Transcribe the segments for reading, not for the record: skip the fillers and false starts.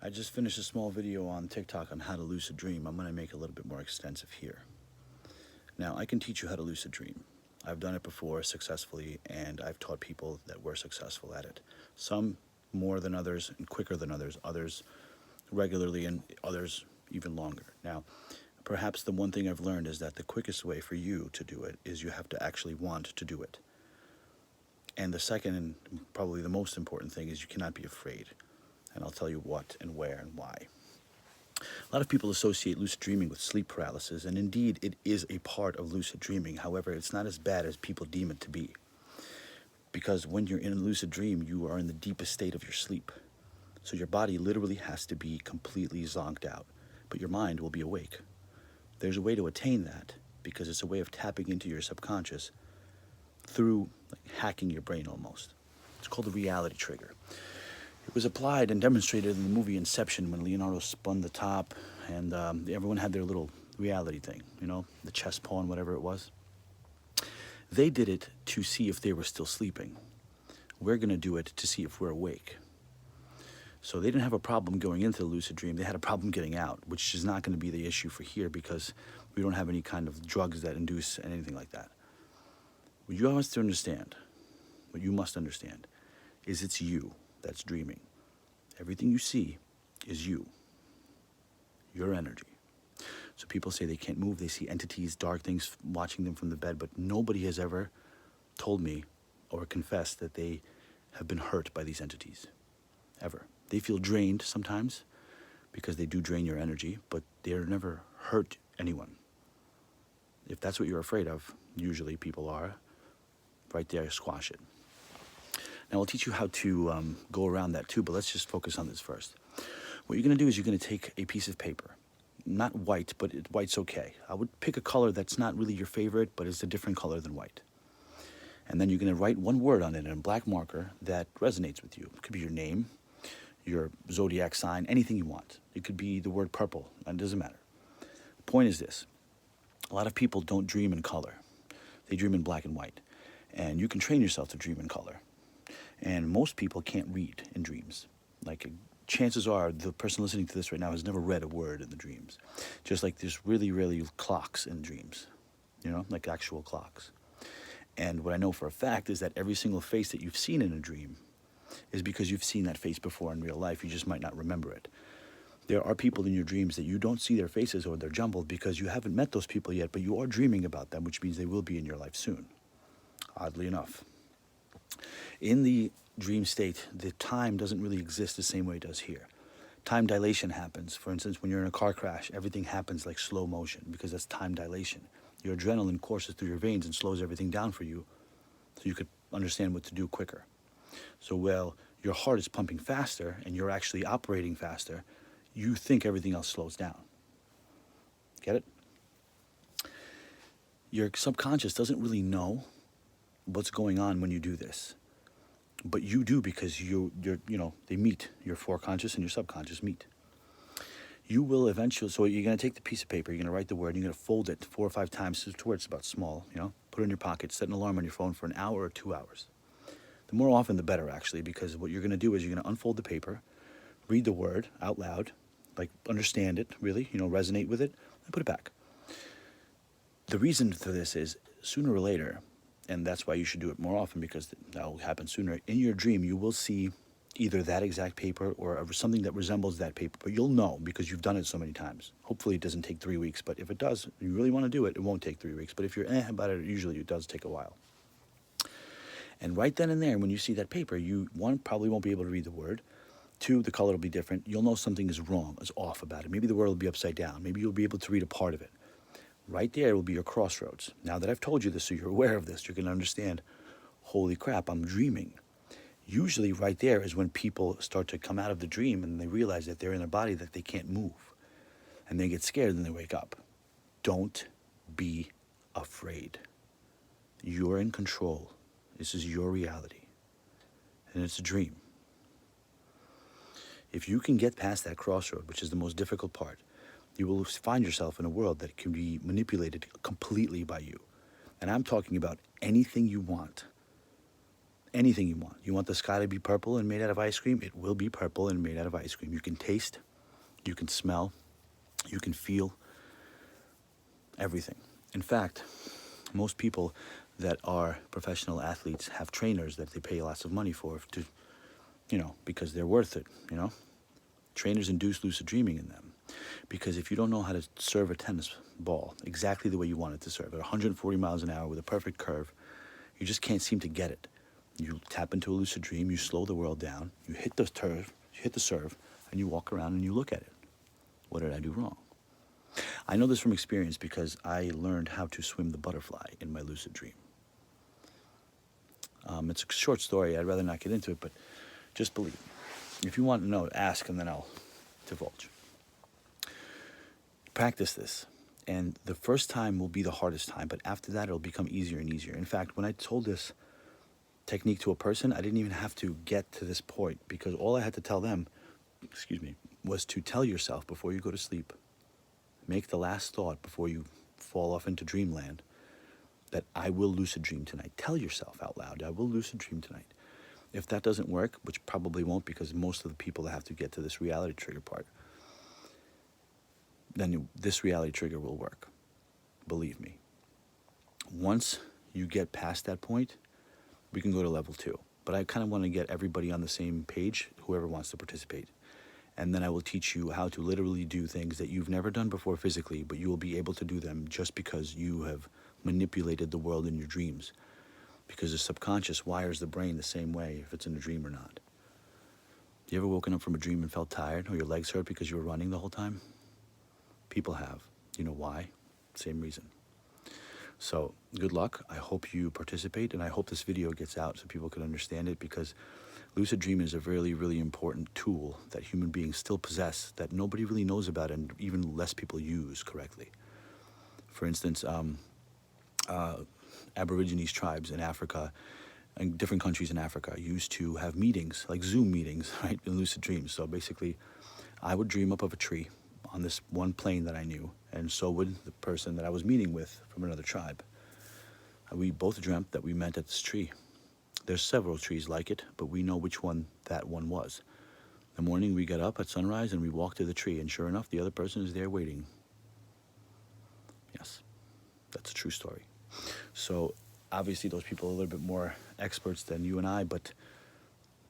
I just finished a small video on TikTok on how to lucid dream. I'm going to make it a little bit more extensive here. Now, I can teach you how to lucid dream. I've done it before successfully, and I've taught people that were successful at it. Some more than others and quicker than others, others regularly, and others even longer. Now, perhaps the one thing I've learned is that the quickest way for you to do it is you have to actually want to do it. And the second and probably the most important thing is you cannot be afraid. And I'll tell you what and where and why. A lot of people associate lucid dreaming with sleep paralysis, and indeed it is a part of lucid dreaming. However, it's not as bad as people deem it to be. Because when you're in a lucid dream, you are in the deepest state of your sleep. So your body literally has to be completely zonked out, but your mind will be awake. There's a way to attain that because it's a way of tapping into your subconscious through hacking your brain almost. It's called the reality trigger. It was applied and demonstrated in the movie Inception when Leonardo spun the top and everyone had their little reality thing, you know, the chess pawn, whatever it was. They did it to see if they were still sleeping. We're going to do it to see if we're awake. So they didn't have a problem going into the lucid dream. They had a problem getting out, which is not going to be the issue for here because we don't have any kind of drugs that induce anything like that. What you must understand, is it's you that's dreaming. Everything you see is you, your energy. So people say they can't move, they see entities, dark things watching them from the bed, but nobody has ever told me or confessed that they have been hurt by these entities, ever. They feel drained sometimes because they do drain your energy, but they're never hurt anyone. If that's what you're afraid of, usually people are, right there, squash it. Now, I'll teach you how to go around that too, but let's just focus on this first. What you're going to do is you're going to take a piece of paper. Not white, but white's okay. I would pick a color that's not really your favorite, but it's a different color than white. And then you're going to write one word on it in a black marker that resonates with you. It could be your name, your zodiac sign, anything you want. It could be the word purple, and it doesn't matter. The point is this. A lot of people don't dream in color. They dream in black and white. And you can train yourself to dream in color. And most people can't read in dreams. Like, chances are the person listening to this right now has never read a word in the dreams. Just like there's really clocks in dreams, you know, like actual clocks. And what I know for a fact is that every single face that you've seen in a dream is because you've seen that face before in real life. You just might not remember it. There are people in your dreams that you don't see their faces or they're jumbled because you haven't met those people yet, but you are dreaming about them, which means they will be in your life soon, oddly enough. In the dream state, the time doesn't really exist the same way it does here. Time dilation happens. For instance, when you're in a car crash, everything happens like slow motion because that's time dilation. Your adrenaline courses through your veins and slows everything down for you so you could understand what to do quicker. So while your heart is pumping faster and you're actually operating faster, you think everything else slows down. Get it? Your subconscious doesn't really know what's going on when you do this. But you do because they meet. Your foreconscious and your subconscious meet. You will eventually, so you're going to take the piece of paper, you're going to write the word, you're going to fold it 4 or 5 times to where it's about small, you know, put it in your pocket, set an alarm on your phone for an hour or 2 hours. The more often, the better, actually, because what you're going to do is you're going to unfold the paper, read the word out loud, like understand it, really, you know, resonate with it, and put it back. The reason for this is sooner or later, and that's why you should do it more often because that will happen sooner. In your dream, you will see either that exact paper or something that resembles that paper, but you'll know because you've done it so many times. Hopefully it doesn't take 3 weeks, but if it does, you really want to do it, it won't take 3 weeks. But if you're about it, usually it does take a while. And right then and there, when you see that paper, you, one, probably won't be able to read the word. 2, the color will be different. You'll know something is wrong, is off about it. Maybe the word will be upside down. Maybe you'll be able to read a part of it. Right there will be your crossroads. Now that I've told you this, so you're aware of this, you're going to understand, holy crap, I'm dreaming. Usually right there is when people start to come out of the dream and they realize that they're in a body that they can't move. And they get scared and they wake up. Don't be afraid. You're in control. This is your reality. And it's a dream. If you can get past that crossroad, which is the most difficult part, you will find yourself in a world that can be manipulated completely by you. And I'm talking about anything you want. anything you want. You want the sky to be purple and made out of ice cream? It will be purple and made out of ice cream. You can taste, you can smell, you can feel everything. In fact, most people that are professional athletes have trainers that they pay lots of money for to, because they're worth it. Trainers induce lucid dreaming in them. Because if you don't know how to serve a tennis ball exactly the way you want it to serve, at 140 miles an hour with a perfect curve, you just can't seem to get it. You tap into a lucid dream, you slow the world down, you hit the serve, and you walk around and you look at it. What did I do wrong? I know this from experience because I learned how to swim the butterfly in my lucid dream. It's a short story. I'd rather not get into it, but just believe me. If you want to know, ask, and then I'll divulge. Practice this, and the first time will be the hardest time, but after that, it'll become easier and easier. In fact, when I told this technique to a person, I didn't even have to get to this point, because all I had to tell them, was to tell yourself before you go to sleep, make the last thought before you fall off into dreamland, that I will lucid dream tonight. Tell yourself out loud, I will lucid dream tonight. If that doesn't work, which probably won't, because most of the people that have to get to this reality trigger part, then this reality trigger will work. Believe me. Once you get past that point, we can go to level 2. But I kind of want to get everybody on the same page, whoever wants to participate. And then I will teach you how to literally do things that you've never done before physically, but you will be able to do them just because you have manipulated the world in your dreams. Because the subconscious wires the brain the same way if it's in a dream or not. You ever woken up from a dream and felt tired, or your legs hurt because you were running the whole time? People have. You know why? Same reason. So, good luck. I hope you participate, and I hope this video gets out so people can understand it, because lucid dreaming is a really, really important tool that human beings still possess that nobody really knows about and even less people use correctly. For instance, Aborigines tribes in Africa and different countries in Africa used to have meetings, like Zoom meetings, right, in lucid dreams. So basically, I would dream up of a tree on this one plane that I knew, and so would the person that I was meeting with from another tribe. We both dreamt that we met at this tree. There's several trees like it, but we know which one that one was. In the morning, we get up at sunrise and we walk to the tree, and sure enough, the other person is there waiting. Yes, that's a true story. So obviously those people are a little bit more experts than you and I, but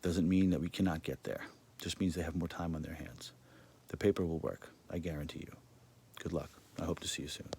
doesn't mean that we cannot get there. Just means they have more time on their hands. The paper will work, I guarantee you. Good luck. I hope to see you soon.